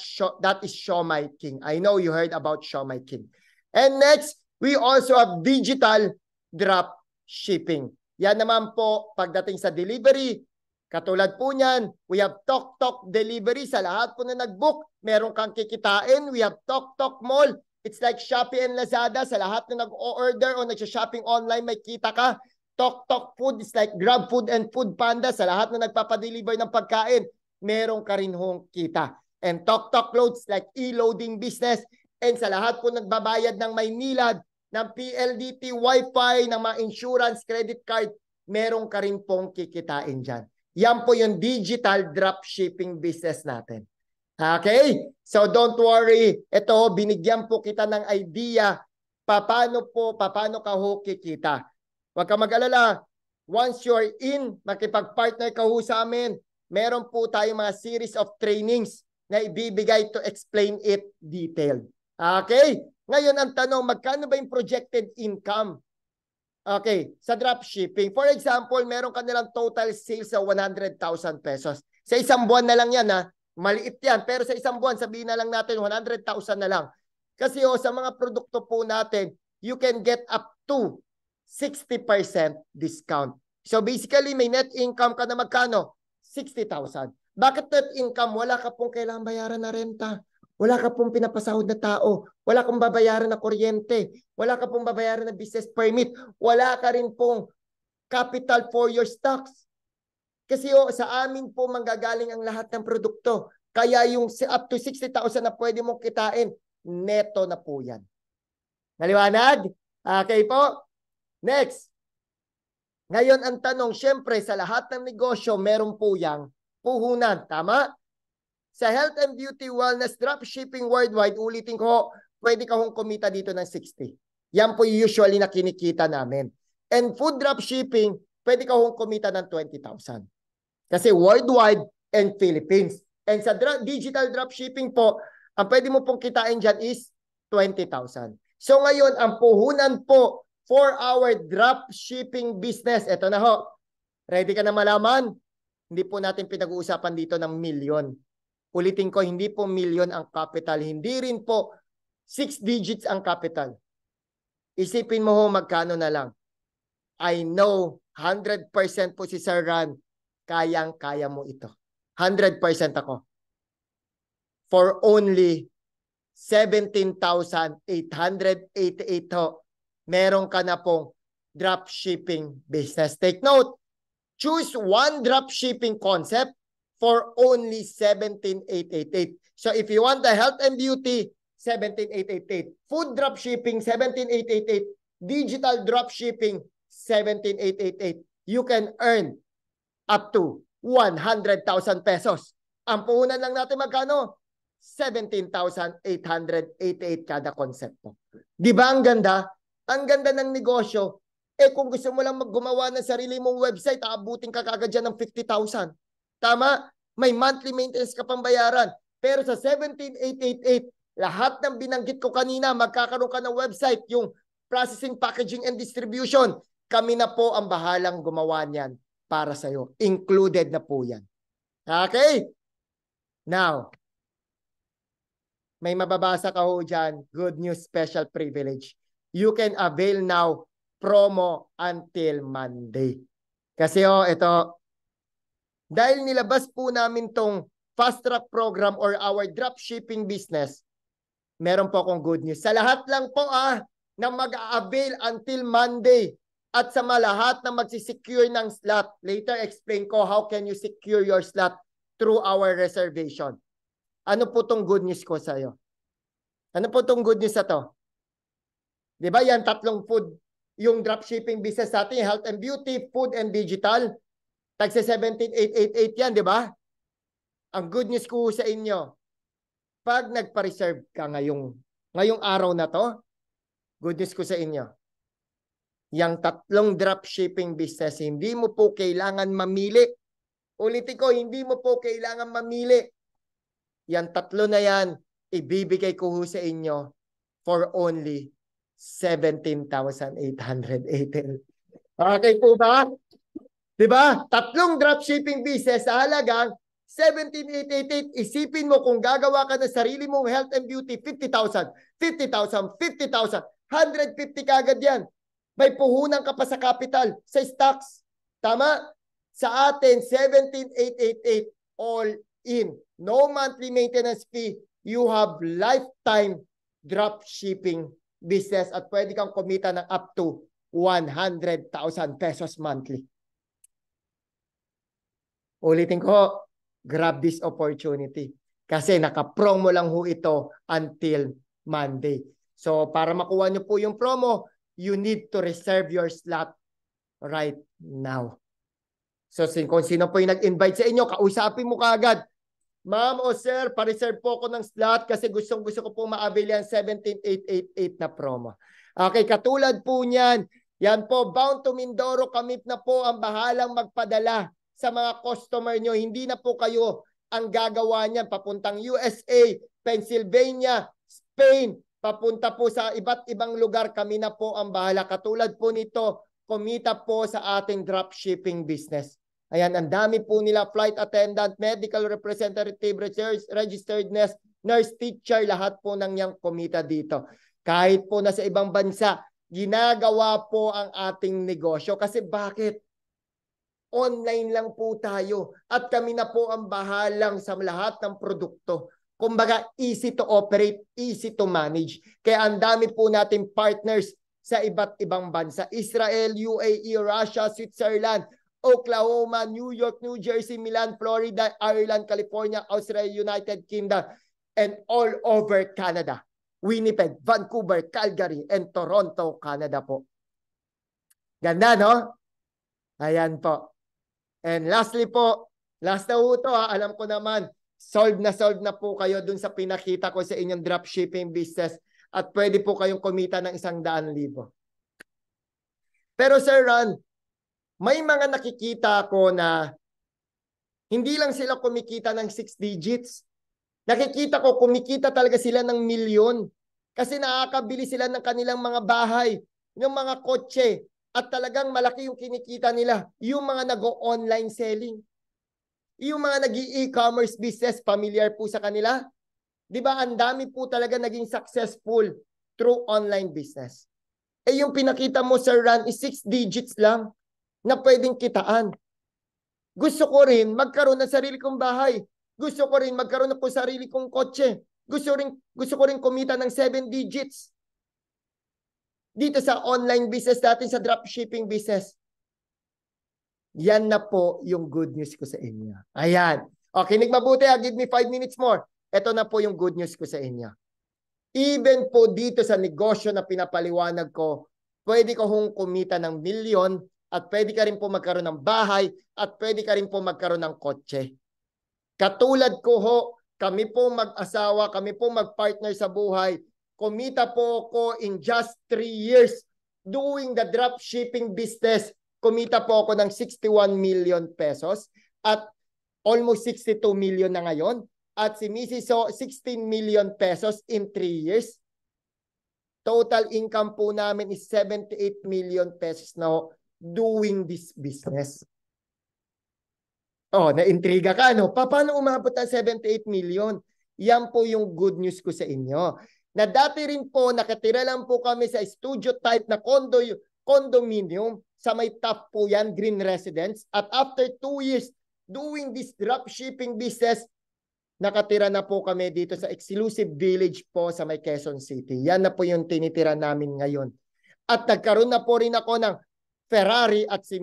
is Siomai King. I know you heard about Siomai King. And next, we also have digital drop shipping. Yan naman po pagdating sa delivery. Katulad po niyan, we have Tok Tok delivery. Sa lahat po na nag-book, meron kang kikitain. We have Tok Tok Mall. It's like Shopee and Lazada. Sa lahat na nag-order o nagsha-shopping online, may kita ka. Tok Tok Food is like Grab Food and Food Panda. Sa lahat na nagpapadeliver ng pagkain, meron ka rin hong kita. And Tok Tok Loads like e-loading business. And sa lahat po nagbabayad ng Maynilad, ng PLDT, Wi-Fi, ng mga insurance, credit card, meron ka rin pong kikitain dyan. Yan po yung digital dropshipping business natin. Okay? So don't worry. Ito, binigyan po kita ng idea paano ka kikita. Huwag ka mag-alala. Once you're in, makipag-partner ka sa amin, meron po tayong mga series of trainings na ibibigay to explain it detailed. Okay? Ngayon ang tanong, magkano ba yung projected income? Okay, sa dropshipping. For example, meron ka nilang total sales sa 100,000 pesos. Sa isang buwan na lang yan Maliit yan. Pero sa isang buwan, sabihin na lang natin 100,000 na lang. Kasi sa mga produkto po natin, you can get up to 60% discount. So basically, may net income ka na magkano? 60,000. Bakit net income? Wala ka pong kailangan bayaran na renta. Wala ka pong pinapasahod na tao. Wala kang babayaran na kuryente. Wala ka pong babayaran na business permit. Wala ka rin pong capital for your stocks. Kasi sa amin po manggagaling ang lahat ng produkto. Kaya yung up to 60,000 na pwede mong kitain, neto na po yan. Naliwanag? Okay po? Next. Ngayon ang tanong, syempre sa lahat ng negosyo, meron po yang puhunan. Tama? Sa health and beauty, wellness, dropshipping worldwide, ulitin ko, pwede ka hong kumita dito ng 60. Yan po usually na kinikita namin. And food dropshipping, pwede ka hong kumita ng 20,000. Kasi worldwide and Philippines. And sa digital dropshipping po, ang pwede mo pong kitain dyan is 20,000. So ngayon, ang puhunan po for our dropshipping business, eto na ho. Ready ka na malaman? Hindi po natin pinag-uusapan dito ng milyon. Ulitin ko, hindi po milyon ang capital. Hindi rin po 6 digits ang capital. Isipin mo ho magkano na lang. I know 100% po si Sir Ran, kayang-kaya mo ito. 100% ako. For only 17,888 ho, meron ka na pong dropshipping business. Take note, choose one dropshipping concept for only 17,888. So if you want the health and beauty, 17,888. Food dropshipping, 17,888. Digital dropshipping, 17,888. You can earn up to 100,000 pesos. Ang puhunan lang natin magkano? 17,888 kada konsepto. Di ba ang ganda? Ang ganda ng negosyo. Eh kung gusto mo lang gumawa ng sarili mong website, aabutin ka kagad dyan ng 50,000. Tama? May monthly maintenance ka pang bayaran. Pero sa 17,888, lahat ng binanggit ko kanina, magkakaroon ka ng website, yung processing, packaging, and distribution. Kami na po ang bahalang gumawa niyan para sa'yo. Included na po yan. Okay? Now, may mababasa ka ho dyan. Good news, special privilege. You can avail now promo until Monday. Kasi ito, dahil nilabas po namin tong fast track program or our dropshipping business, meron po akong good news. Sa lahat lang po na mag-avail until Monday at sa malahat na magsisecure ng slot. Later explain ko how can you secure your slot through our reservation. Ano po tong good news ko sa'yo? Ano po tong good news na to? Diba yan, tatlong food, yung dropshipping business natin, health and beauty, food and digital. Tagsa 17,888 yan, di ba? Ang good news ko sa inyo, pag nagpa-reserve ka ngayong araw na to, good news ko sa inyo, yung tatlong dropshipping business, hindi mo po kailangan mamili. Ulitin ko, hindi mo po kailangan mamili. Yan tatlo na yan, ibibigay ko sa inyo for only 17,880. Okay po ba? Diba? Tatlong dropshipping business sa halagang 17,888. Isipin mo kung gagawa ka ng sarili mong health and beauty, 50,000, 50,000, 50,000, 150 kagad yan. May puhunan ka pa sa capital, sa stocks. Tama? Sa atin, 17,888 all in. No monthly maintenance fee. You have lifetime dropshipping business at pwede kang kumita ng up to 100,000 pesos monthly. Ulitin ko, grab this opportunity. Kasi naka-promo lang ho ito until Monday. So para makuha nyo po yung promo, you need to reserve your slot right now. So kung sino po yung nag-invite sa inyo, kausapin mo kaagad. Ma'am o sir, pa-reserve po ako ng slot kasi gusto ko po ma-avail yan 17,888 na promo. Okay, katulad po niyan, yan po, Bound to Mindoro, kami na po ang bahalang magpadala sa mga customer nyo. Hindi na po kayo ang gagawa niyan. Papuntang USA, Pennsylvania, Spain, papunta po sa iba't ibang lugar. Kami na po ang bahala. Katulad po nito, kumita po sa ating dropshipping business. Ayan, ang dami po nila, flight attendant, medical representative, registered nurse teacher, lahat po nang yang kumita dito. Kahit po na sa ibang bansa, ginagawa po ang ating negosyo. Kasi bakit? Online lang po tayo at kami na po ang bahalang sa lahat ng produkto. Kumbaga, easy to operate, easy to manage. Kaya ang dami po natin partners sa iba't ibang bansa. Israel, UAE, Russia, Switzerland, Oklahoma, New York, New Jersey, Milan, Florida, Ireland, California, Australia, United Kingdom, and all over Canada. Winnipeg, Vancouver, Calgary, and Toronto, Canada po. Ganda, no? Ayan po. And lastly po, last na po ito, alam ko naman, solve na po kayo dun sa pinakita ko sa inyong dropshipping business. at pwede po kayong kumita ng 100,000. Pero Sir Ron, may mga nakikita ko na hindi lang sila kumikita ng 6 digits. Nakikita ko kumikita talaga sila ng milyon. Kasi nakakabili sila ng kanilang mga bahay, ng mga kotse, at talagang malaki yung kinikita nila. Yung mga nag-online selling. Yung mga nag-e-commerce business, familiar po sa kanila. Di ba, ang dami po talaga naging successful through online business. Eh yung pinakita mo, Sir Ron, is 6 digits lang na pwedeng kitaan. Gusto ko rin magkaroon ng sarili kong bahay. Gusto ko rin magkaroon ng sarili kong kotse. Gusto ko rin kumita ng 7 digits. Dito sa online business natin, sa dropshipping business. Yan na po yung good news ko sa inyo. Ayan. Okay, mabuti ha. Give me 5 minutes more. Ito na po yung good news ko sa inyo. Even po dito sa negosyo na pinapaliwanag ko, pwede ko hong kumita ng milyon at pwede ka rin po magkaroon ng bahay at pwede ka rin po magkaroon ng kotse. Katulad ko ho, kami po mag-asawa, kami po mag-partner sa buhay. Kumita po ko in just 3 years doing the dropshipping business. Kumita po ako ng 61 million pesos at almost 62 million na ngayon. At si Mrs. So, 16 million pesos in 3 years. Total income po namin is 78 million pesos now doing this business. Oh, na-intriga ka, no? Paano umabot ang 78 million? Yan po yung good news ko sa inyo. Na dati rin po, nakatira lang po kami sa studio type na condominium. Sa may top po yan, Green Residence. At after 2 years doing this dropshipping business, nakatira na po kami dito sa exclusive village po sa may Quezon City. Yan na po yung tinitira namin ngayon. At nagkaroon na po rin ako ng Ferrari at si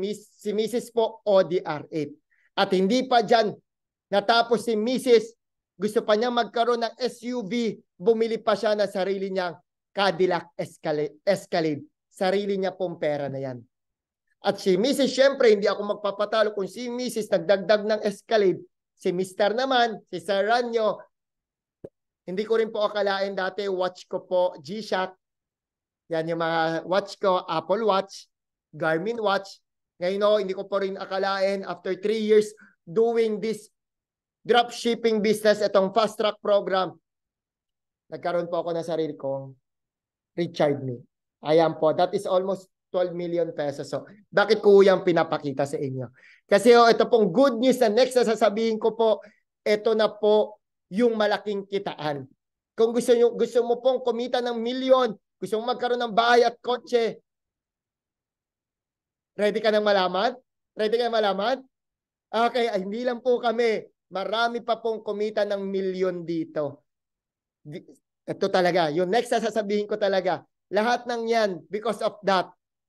Mrs. po Audi R8. At hindi pa dyan natapos si Mrs. Gusto pa niya magkaroon ng SUV. Bumili pa siya ng sarili niyang Cadillac Escalade. Sarili niya pong pera na yan. At si Mrs. syempre hindi ako magpapatalo kung si Mrs. nagdagdag ng Escalade. Si Mr. naman, si Sir Ranyo, hindi ko rin po akalain dati, watch ko po G-Shock. Yan yung mga watch ko, Apple Watch, Garmin Watch. Ngayon hindi ko po rin akalain after 3 years doing this dropshipping business, itong fast track program, nagkaroon po ako ng sarili kong Richard Mille. Ayan po, that is almost 12 million pesos. So, bakit ko yung pinapakita sa inyo? Kasi ito pong good news na next na sasabihin ko po, ito na po yung malaking kitaan. Kung gusto mo pong kumita ng milyon, gusto mo magkaroon ng bahay at kotse, ready ka nang malaman? Ready ka nang malaman? Okay, hindi lang po kami. Marami pa pong kumita ng milyon dito. Ito talaga. Yung next na sasabihin ko talaga. Lahat ng yan, because of that,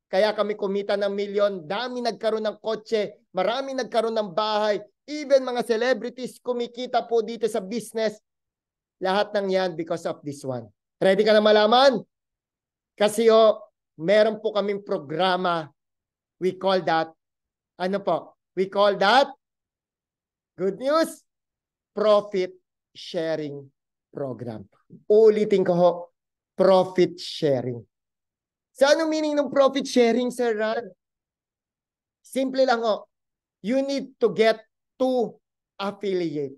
kaya kami kumita ng milyon, dami nagkaroon ng kotse, marami nagkaroon ng bahay, even mga celebrities kumikita po dito sa business. Lahat ng yan because of this one. Ready ka na malaman? Kasi meron po kaming programa. We call that, ano po? We call that, good news, profit sharing program. Ulitin ko ho, profit sharing. So, ano meaning ng profit sharing, Sir Ron? Simple lang ho. You need to get 2 affiliate.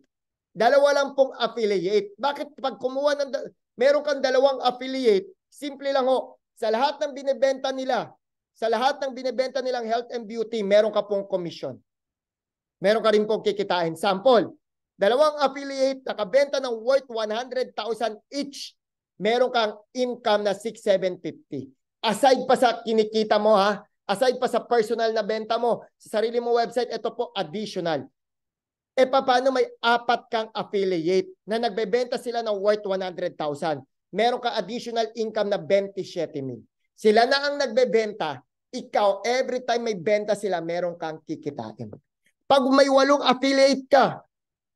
Dalawa lang pong affiliate. Bakit pag kumuha ng meron kang 2 affiliate, simple lang ho. Sa lahat ng binebenta nila, sa lahat ng binebenta nilang health and beauty, meron ka pong commission. Meron ka rin pong kikitain. Sample, 2 affiliate, nakabenta ng worth 100,000 each. Meron kang income na 6,750. Aside pa sa kinikita mo ha, aside pa sa personal na benta mo, sa sarili mo website, ito po additional. E paano may 4 kang affiliate na nagbebenta sila ng worth 100,000? Meron kang additional income na 27,000. Sila na ang nagbebenta, ikaw every time may benta sila, meron kang kikitain. Pag may 8 affiliate ka,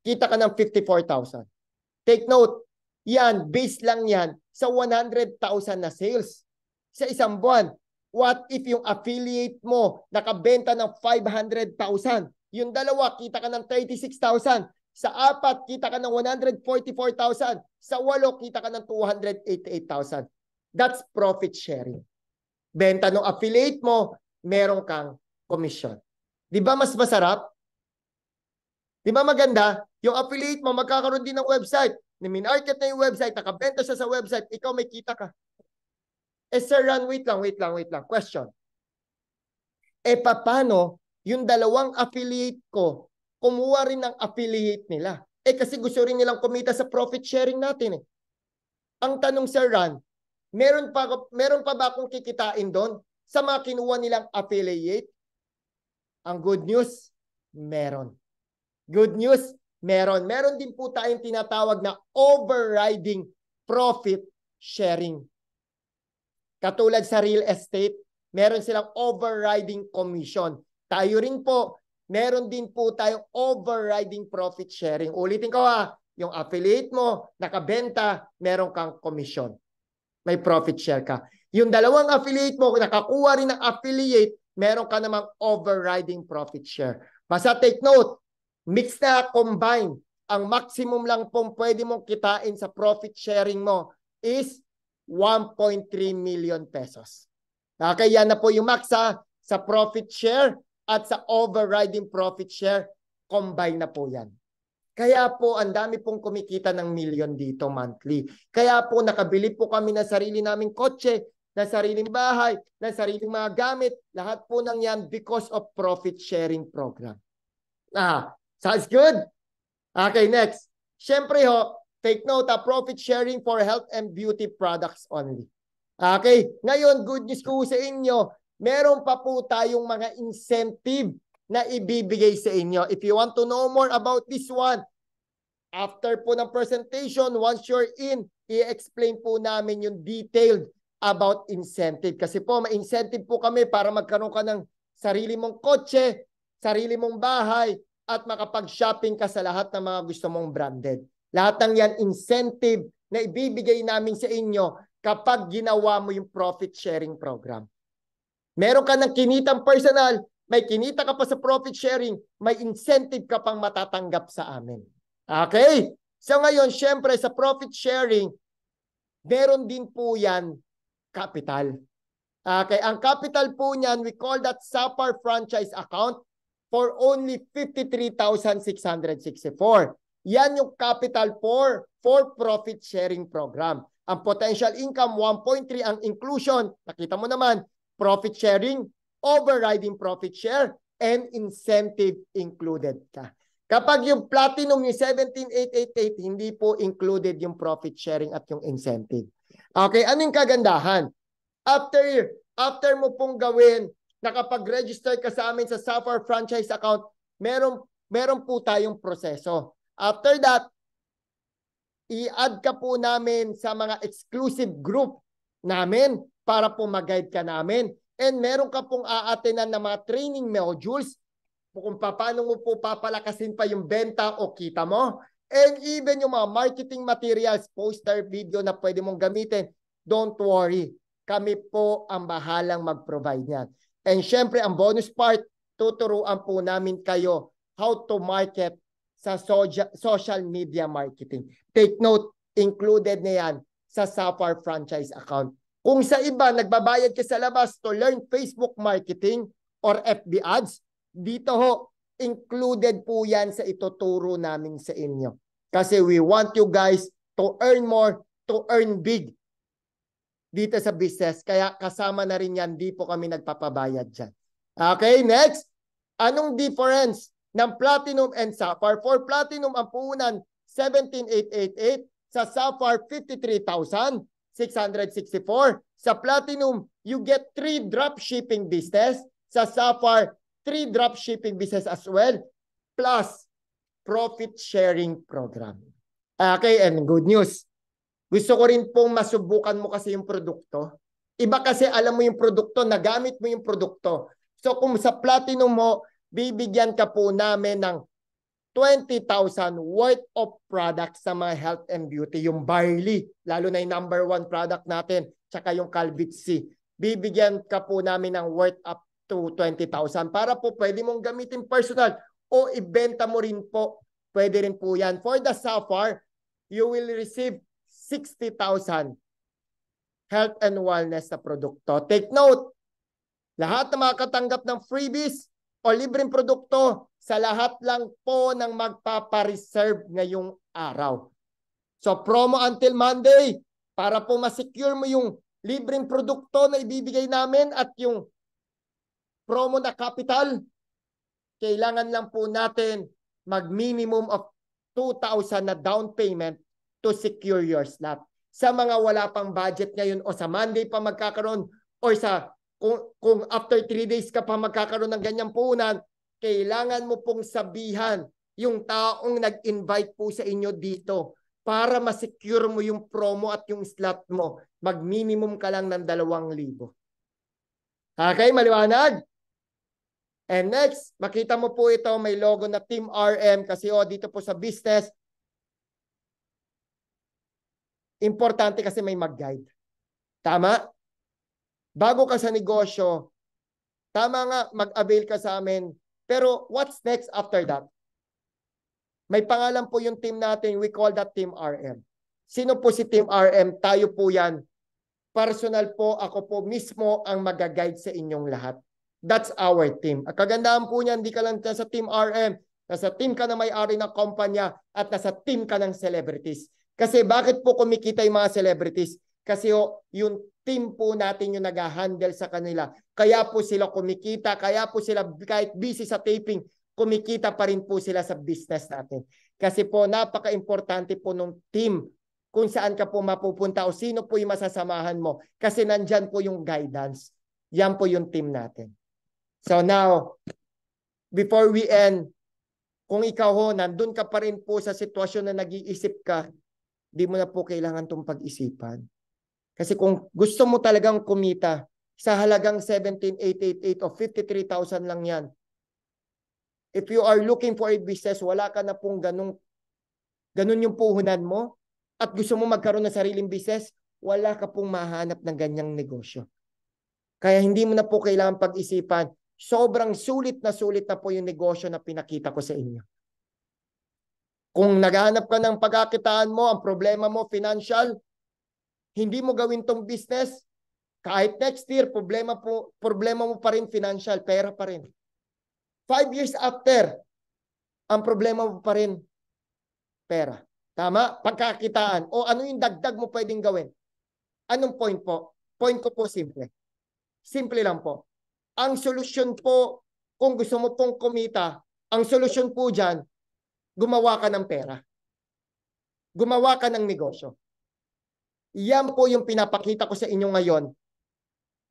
kita ka ng 54,000. Take note, yan, base lang yan sa 100,000 na sales. Sa isang buwan, what if yung affiliate mo nakabenta ng 500,000? Yung 2, kita ka ng 36,000. Sa 4, kita ka ng 144,000. Sa 8, kita ka ng 288,000. That's profit sharing. Benta ng affiliate mo, meron kang commission. Di ba mas masarap? Di ba maganda? Yung affiliate mo, magkakaroon din ng website. Ni-market na yung website, nakabenta siya sa website, ikaw may kita ka. Sir Ron, wait lang. Question. Paano yung dalawang affiliate ko, kumuha rin ng affiliate nila? Kasi gusto rin nilang kumita sa profit sharing natin. Ang tanong, Sir Ron, meron pa ba akong kikitain doon sa mga kinuha nilang affiliate? Ang good news, meron. Good news, meron. Meron din po tayong tinatawag na overriding profit sharing. Katulad sa real estate, meron silang overriding commission. Tayo rin po, meron din po tayong overriding profit sharing. Ulitin ko yung affiliate mo, nakabenta, meron kang commission. May profit share ka. Yung dalawang affiliate mo, nakakuha rin ng affiliate, meron ka namang overriding profit share. Basta take note, mix na combine. Ang maximum lang pong pwede mong kitain sa profit sharing mo is 1.3 million pesos. Okay, yan na po yung max sa profit share at sa overriding profit share, combine na po yan. Kaya po, ang dami pong kumikita ng million dito monthly. Kaya po, nakabili po kami ng sarili naming kotse, ng sariling bahay, ng sariling mga gamit. Lahat po ng yan because of profit sharing program. Sounds good? Okay, next. Siyempre take note, profit sharing for health and beauty products only. Okay, ngayon, good news ko sa inyo, meron pa po tayong mga incentive na ibibigay sa inyo. If you want to know more about this one, after po ng presentation, once you're in, i-explain po namin yung detailed about incentive. Kasi po, may incentive po kami para magkaroon ka ng sarili mong kotse, sarili mong bahay, at makapag-shopping ka sa lahat ng mga gusto mong branded. Lahat ng yan incentive na ibibigay namin sa inyo kapag ginawa mo yung profit sharing program. Meron ka ng kinitang personal, may kinita ka pa sa profit sharing, may incentive ka pang matatanggap sa amin. Okay? So ngayon, syempre sa profit sharing, meron din po yan capital. Okay, ang capital po niyan, we call that Sapphire franchise account for only 53,664. Yan yung capital for profit sharing program. Ang potential income, 1.3. Ang inclusion, nakita mo naman, profit sharing, overriding profit share, and incentive included ka. Kapag yung platinum yung 17,888, hindi po included yung profit sharing at yung incentive. Okay, anong kagandahan? After mo pong gawin, nakapag-register ka sa amin sa Sapphire franchise account, meron po tayong proseso. After that, i-add ka po namin sa mga exclusive group namin para po mag-guide ka namin. And meron ka pong a-attendan na mga training modules kung paano mo po papalakasin pa yung benta o kita mo. And even yung mga marketing materials, poster, video na pwede mong gamitin, don't worry. Kami po ang bahalang mag-provide niyan. And syempre, ang bonus part, tuturuan po namin kayo how to market sa social media marketing. Take note, included na yan sa Sapphire franchise account. Kung sa iba, nagbabayad ka sa labas to learn Facebook marketing or FB ads, dito included po yan sa ituturo namin sa inyo. Kasi we want you guys to earn more, to earn big dito sa business. Kaya kasama na rin yan, di po kami nagpapabayad dyan. Okay, next. Anong difference ng Platinum and Sapphire? For Platinum, ang puhunan 17,888. Sa Sapphire, 53,664. Sa Platinum, you get 3 drop shipping business. Sa Sapphire, 3 drop shipping business as well. Plus, profit sharing program. Okay, and good news. Gusto ko rin pong masubukan mo kasi yung produkto. Iba kasi alam mo yung produkto, nagamit mo yung produkto. So kung sa Platinum mo, bibigyan ka po namin ng 20,000 worth of products sa mga health and beauty. Yung barley, lalo na yung #1 product natin, tsaka yung Calvit C. Bibigyan ka po namin ng worth up to 20,000 para po pwede mong gamitin personal o ibenta mo rin po. Pwede rin po yan. For the Sapphire, you will receive 60,000 health and wellness na produkto. Take note, lahat na makakatanggap ng freebies o libreng produkto, sa lahat lang po ng magpapareserve ngayong araw. So promo until Monday para po ma-secure mo yung libreng produkto na ibibigay namin at yung promo na capital. Kailangan lang po natin mag-minimum of 2,000 na down payment to secure your slot. Sa mga wala pang budget ngayon o sa Monday pa magkakaroon o sa kung after 3 days ka pa magkakaroon ng ganyang puhunan, kailangan mo pong sabihan yung taong nag-invite po sa inyo dito para ma-secure mo yung promo at yung slot mo. Mag-minimum ka lang ng 2,000. Okay, maliwanag? And next, makita mo po ito, may logo na Team RM kasi dito po sa business, importante kasi may mag-guide. Tama? Bago ka sa negosyo, tama nga, mag-avail ka sa amin. Pero what's next after that? May pangalan po yung team natin. We call that Team RM. Sino po si Team RM? Tayo po yan. Personal po, ako po mismo ang mag-guide sa inyong lahat. That's our team. Ang kagandahan po niya, hindi ka lang sa Team RM. Nasa team ka na may-ari ng kumpanya at nasa team ka ng celebrities. Kasi bakit po kumikita yung mga celebrities? Kasi yung team po natin yung nag-handle sa kanila. Kaya po sila kumikita, kaya po sila kahit busy sa taping, kumikita pa rin po sila sa business natin. Kasi po napaka-importante po nung team kung saan ka po mapupunta o sino po yung masasamahan mo. Kasi nandyan po yung guidance. Yan po yung team natin. So now, before we end, kung ikaw nandun ka pa rin po sa sitwasyon na nag-iisip ka, di mo na po kailangan itong pag-isipan. Kasi kung gusto mo talagang kumita, sa halagang 17,888 o 53,000 lang yan. If you are looking for a business, wala ka na pong ganun yung puhunan mo at gusto mo magkaroon ng sariling business, wala ka pong mahanap ng ganyang negosyo. Kaya hindi mo na po kailangan pag-isipan. Sobrang sulit na po yung negosyo na pinakita ko sa inyo. Kung naghahanap ka ng pagkakitaan mo, ang problema mo, financial, hindi mo gawin tong business, kahit next year, problema mo pa rin financial, pera pa rin. 5 years after, ang problema mo pa rin, pera. Tama? Pagkakitaan. O ano yung dagdag mo pwedeng gawin? Anong point po? Point ko po simple. Simple lang po. Ang solusyon po, kung gusto mo pong kumita, ang solusyon po dyan, gumawa ka ng pera. Gumawa ka ng negosyo. Yan po yung pinapakita ko sa inyo ngayon.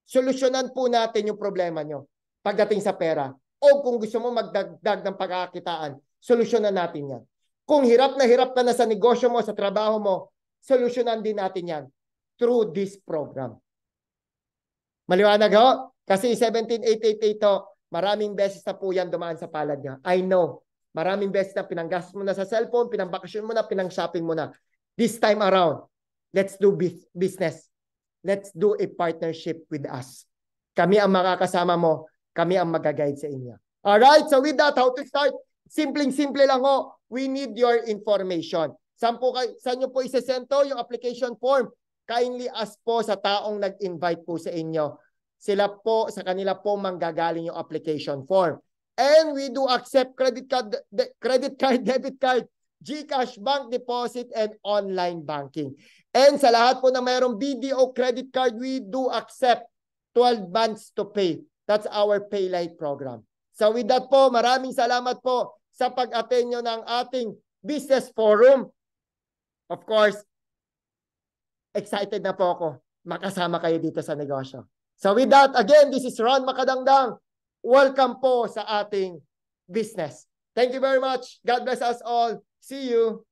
Solusyonan po natin yung problema nyo pagdating sa pera. O kung gusto mo magdagdag ng pagkakitaan, solusyonan natin yan. Kung hirap ka na sa negosyo mo, sa trabaho mo, solusyonan din natin yan through this program. Maliwanag ho? Kasi 17,888 to, maraming beses na po yan dumaan sa palad niya. I know. Maraming beses na pinanggastos mo na sa cellphone, pinangbakasyon mo na, pinang-shopping mo na. This time around, let's do business. Let's do a partnership with us. Kami ang makakasama mo. Kami ang mag-guide sa inyo. Alright, so with that, how to start? Simpleng-simple lang ho. We need your information. Saan nyo po isesento yung application form? Kindly ask po sa taong nag-invite po sa inyo. Sa kanila po manggagaling yung application form. And we do accept credit card, debit card, GCash, bank deposit, and online banking. And sa lahat po na mayroong BDO credit card, we do accept 12 months to pay. That's our PayLite program. So with that po, maraming salamat po sa pag-attend nyo ng ating business forum. Of course, excited na po ako makasama kayo dito sa negosyo. So with that, again, this is Ron Makadangdang. Welcome po sa ating business. Thank you very much. God bless us all. See you.